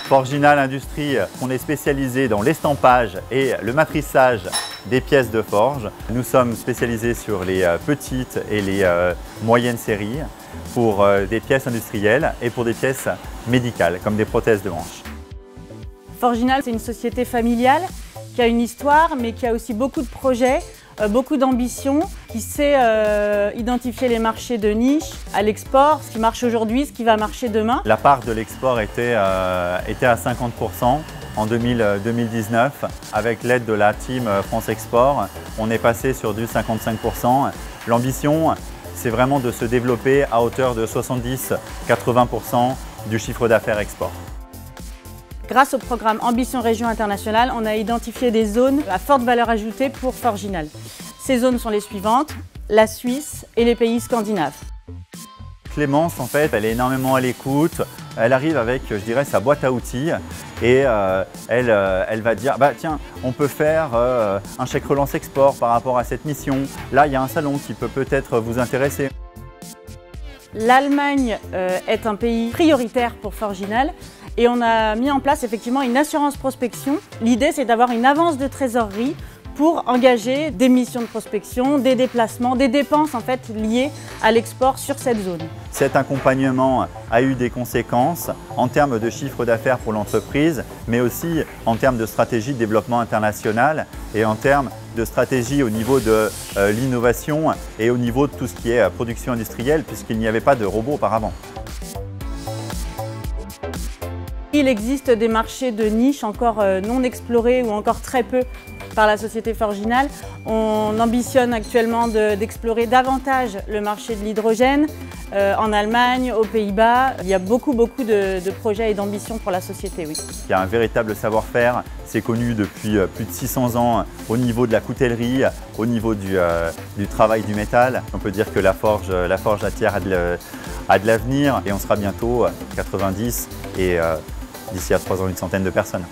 Forginal Industrie, on est spécialisé dans l'estampage et le matrissage des pièces de forge. Nous sommes spécialisés sur les petites et les moyennes séries pour des pièces industrielles et pour des pièces médicales comme des prothèses de hanche. Forginal, c'est une société familiale qui a une histoire mais qui a aussi beaucoup de projets, beaucoup d'ambition, qui sait identifier les marchés de niche à l'export, ce qui marche aujourd'hui, ce qui va marcher demain. La part de l'export était à 50% en 2019. Avec l'aide de la team France Export, on est passé sur du 55%. L'ambition, c'est vraiment de se développer à hauteur de 70-80% du chiffre d'affaires export. Grâce au programme Ambition Région Internationale, on a identifié des zones à forte valeur ajoutée pour Forginal. Ces zones sont les suivantes, la Suisse et les pays scandinaves. Clémence, en fait, elle est énormément à l'écoute. Elle arrive avec, je dirais, sa boîte à outils et elle va dire bah, tiens, on peut faire un chèque relance export par rapport à cette mission. Là, il y a un salon qui peut peut-être vous intéresser. L'Allemagne est un pays prioritaire pour Forginal et on a mis en place effectivement une assurance prospection. L'idée, c'est d'avoir une avance de trésorerie pour engager des missions de prospection, des déplacements, des dépenses en fait liées à l'export sur cette zone. Cet accompagnement a eu des conséquences en termes de chiffre d'affaires pour l'entreprise, mais aussi en termes de stratégie de développement international et en termes de stratégie au niveau de l'innovation et au niveau de tout ce qui est production industrielle, puisqu'il n'y avait pas de robots auparavant. Il existe des marchés de niche encore non explorés ou encore très peu par la société Forginal. On ambitionne actuellement d'explorer davantage le marché de l'hydrogène en Allemagne, aux Pays-Bas. Il y a beaucoup de projets et d'ambitions pour la société, oui. Il y a un véritable savoir-faire, c'est connu depuis plus de 600 ans au niveau de la coutellerie, au niveau du travail du métal. On peut dire que la forge atière a de l'avenir et on sera bientôt 90 et d'ici à 3 ans une centaine de personnes.